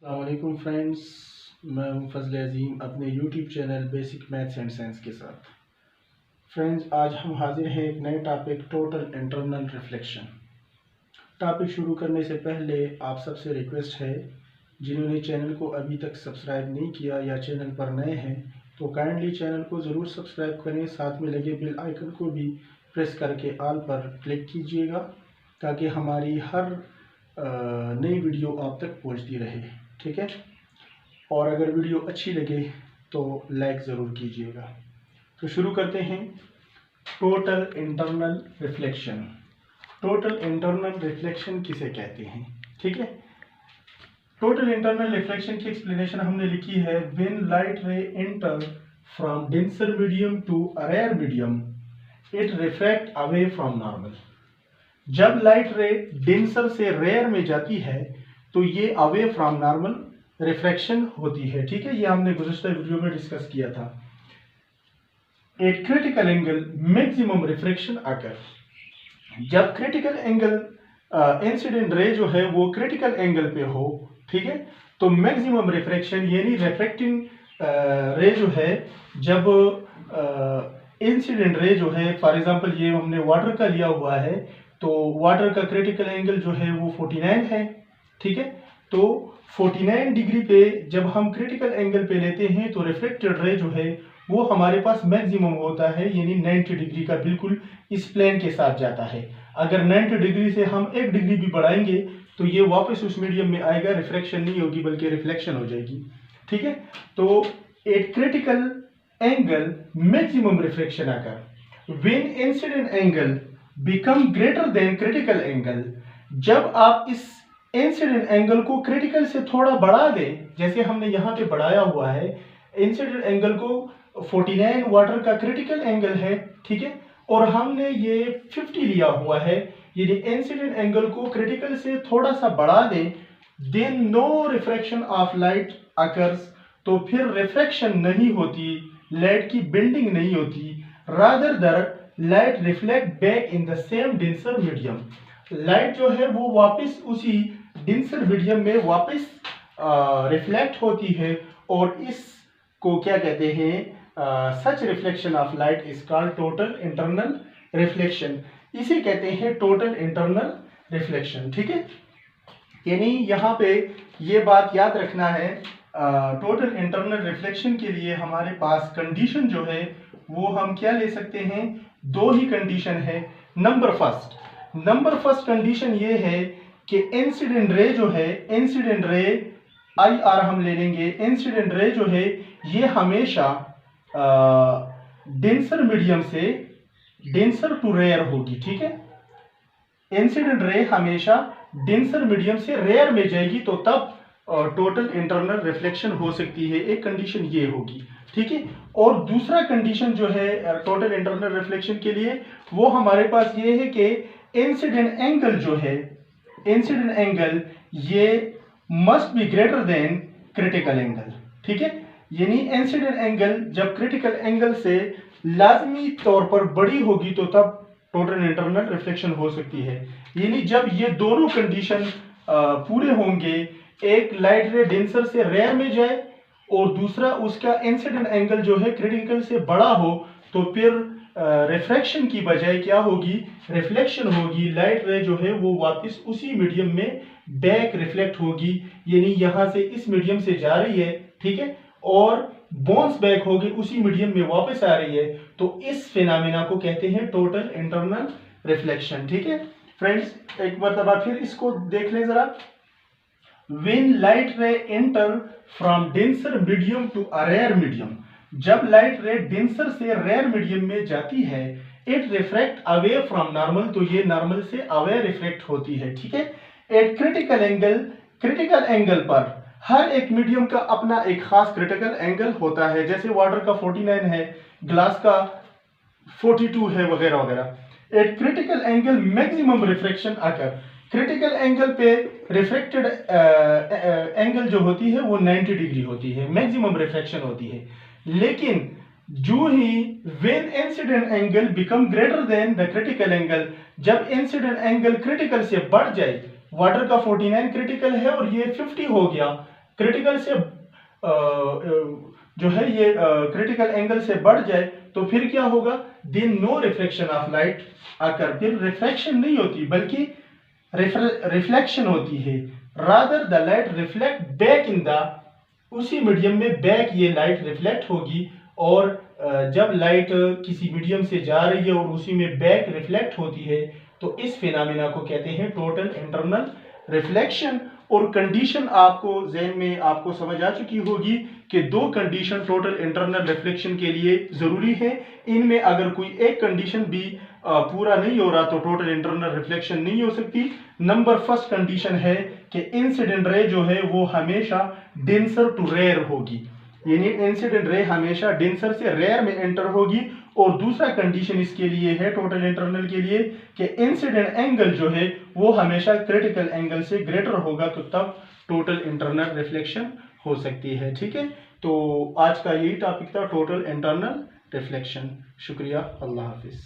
अस्सलामुअलैकुम फ्रेंड्स, मैं हूं फजल अजीम अपने YouTube channel basic maths and science के साथ। फ्रेंड्स, आज हम हाजिर हैं एक नए topic total internal reflection. Topic शुरू करने से पहले आप सबसे रिक्वेस्ट है, जिन्होंने चैनल को अभी तक सब्सक्राइब नहीं किया या चैनल पर नए हैं तो काइंडली चैनल को ज़रूर सब्सक्राइब करें, साथ में लगे बेल आइकन को भी प्रेस करके ऑल पर क्लिक कीजिएगा ताकि हमारी हर नई वीडियो आप तक पहुंचती रहे। ठीक है, और अगर वीडियो अच्छी लगे तो लाइक ज़रूर कीजिएगा। तो शुरू करते हैं। Total internal reflection. Total internal reflection किसे कहते हैं? ठीक है, टोटल इंटरनल रिफ्लेक्शन की एक्सप्लेनेशन हमने लिखी है, when light ray enter from denser medium to a rare medium it refract away from normal. जब लाइट रे डेंसर से रेयर में जाती है तो ये अवे फ्रॉम नॉर्मल रिफ्रैक्शन होती है। ठीक है, ये हमने गुज़श्ता वीडियो में डिस्कस किया था। At critical angle maximum refraction occur. जब क्रिटिकल एंगल इंसिडेंट रे जो है वो क्रिटिकल एंगल पे हो, ठीक है, तो मैक्सिमम रिफ्रैक्शन यानी रिफ्रैक्टिंग रे जो है, जब इंसिडेंट रे जो है, फॉर एग्जांपल ये हमने वाटर का लिया हुआ है तो वाटर का क्रिटिकल एंगल जो है वो 49 है। ठीक है, तो 49 डिग्री पे जब हम क्रिटिकल एंगल पे लेते हैं तो रिफ्लेक्टेड रे जो है वो हमारे पास मैक्सिमम होता है, यानी 90 डिग्री का बिल्कुल इस प्लेन के साथ जाता है। अगर 90 डिग्री से हम 1 डिग्री भी बढ़ाएंगे तो ये वापस उस मीडियम में आएगा, रिफ्रैक्शन नहीं होगी बल्कि रिफ्लेक्शन हो जाएगी। ठीक है, तो at critical angle maximum reflection occur when incident angle become greater than critical angle. जब आप इस इंसिडेंट एंगल को क्रिटिकल से थोड़ा बढ़ा दें, जैसे हमने यहाँ पे बढ़ाया हुआ है, इंसिडेंट एंगल को 49 वाटर का क्रिटिकल एंगल है, ठीक है, और हमने ये 50 लिया हुआ है, यदि इंसिडेंट एंगल को क्रिटिकल से थोड़ा सा बढ़ा दें, then no refraction of light occurs, तो फिर रिफ्रैक्शन नहीं होती, लाइट की बेंडिंग नहीं होती, rather than light reflect back in the same denser medium. Light जो है वो वापस उसी डेंसर मीडियम में वापस रिफ्लेक्ट होती है, और इसको क्या कहते हैं, such reflection of light is called total internal reflection. इसे कहते हैं टोटल इंटरनल रिफ्लेक्शन। ठीक है, यानी यहाँ पे ये बात याद रखना है, टोटल इंटरनल रिफ्लेक्शन के लिए हमारे पास कंडीशन जो है वो हम क्या ले सकते हैं, दो ही कंडीशन है। नंबर फर्स्ट कंडीशन ये है कि इंसिडेंट रे जो है, इंसिडेंट रे आई आर हम ले लेंगे, इंसिडेंट रे जो है ये हमेशा डेंसर मीडियम से डेंसर टू रेयर होगी। ठीक है, इंसिडेंट रे हमेशा डेंसर मीडियम से रेयर में जाएगी, तो तब टोटल इंटरनल रिफ्लेक्शन हो सकती है। एक कंडीशन ये होगी। ठीक है, और दूसरा कंडीशन जो है टोटल इंटरनल रिफ्लेक्शन के लिए वो हमारे पास ये है कि इंसिडेंट एंगल जो है, इंसिडेंट एंगल ये must be greater than critical angle. ठीक है, यानी इंसिडेंट एंगल जब क्रिटिकल एंगल से लाजमी तौर पर बड़ी होगी तो तब टोटल इंटरनल रिफ्लेक्शन हो सकती है। यानी जब ये दोनों कंडीशन पूरे होंगे, एक लाइट रे डेंसर से रेयर में जाए और दूसरा उसका इंसिडेंट एंगल जो है क्रिटिकल से बड़ा हो, तो फिर रिफ्रैक्शन की बजाय क्या होगी, रिफ्लेक्शन होगी। लाइट रे जो है वो वापस उसी मीडियम में बैक रिफ्लेक्ट होगी, यानी यहाँ से इस मीडियम से जा रही है, ठीक है, और बाउंस बैक होगी उसी मीडियम में वापस आ रही है, तो इस फिनोमेना को कहते हैं टोटल इंटरनल रिफ्लेक्शन। ठीक है फ्रेंड्स, एक मरतबा फिर इसको देख लें जरा। When light ray enter from denser medium to a rare medium, जब लाइट रे डेंसर से रेयर मीडियम में जाती है, it refract away from normal, तो ये नॉर्मल से अवे रिफ्लेक्ट होती है। ठीक है, eight critical angle, critical angle पर हर एक मीडियम का अपना एक खास क्रिटिकल एंगल होता है, जैसे वाटर का 49 है, ग्लास का 42 है, वगैरह वगैरह। Eight critical angle maximum refraction अकर, क्रिटिकल एंगल पे रिफ्लेक्टेड एंगल जो होती है वो 90 डिग्री होती है, मैक्सिमम रिफ्लेक्शन होती है। लेकिन जो ही when incident angle become greater than the critical angle, जब इंसिडेंट एंगल क्रिटिकल से बढ़ जाए, वाटर का 49 क्रिटिकल है और ये 50 हो गया, क्रिटिकल से जो है ये क्रिटिकल एंगल से बढ़ जाए तो फिर क्या होगा, then no reflection of light occur, फिर रिफ्लेक्शन नहीं होती बल्कि रिफ्लेक्शन होती है। Rather the light reflect back in the, उसी मीडियम में बैक ये लाइट रिफ्लेक्ट होगी, और जब लाइट किसी मीडियम से जा रही है और उसी में बैक रिफ्लेक्ट होती है तो इस फिनोमेना को कहते हैं टोटल इंटरनल रिफ्लेक्शन। और कंडीशन आपको ज़हन में आपको समझ आ चुकी होगी कि दो कंडीशन टोटल इंटरनल रिफ्लेक्शन के लिए ज़रूरी है। इनमें अगर कोई एक कंडीशन भी पूरा नहीं हो रहा तो टोटल इंटरनल रिफ्लेक्शन नहीं हो सकती। नंबर फर्स्ट कंडीशन है कि इंसिडेंट रे जो है वो हमेशा डेंसर टू रेयर होगी, यानी इंसिडेंट रे हमेशा डेंसर से रेयर में एंटर होगी। और दूसरा कंडीशन इसके लिए है टोटल इंटरनल के लिए कि इंसिडेंट एंगल जो है वो हमेशा क्रिटिकल एंगल से ग्रेटर होगा, तो तब टोटल इंटरनल रिफ्लेक्शन हो सकती है। ठीक है, तो आज का यही टॉपिक था, टोटल इंटरनल रिफ्लेक्शन। शुक्रिया, अल्लाह हाफिज।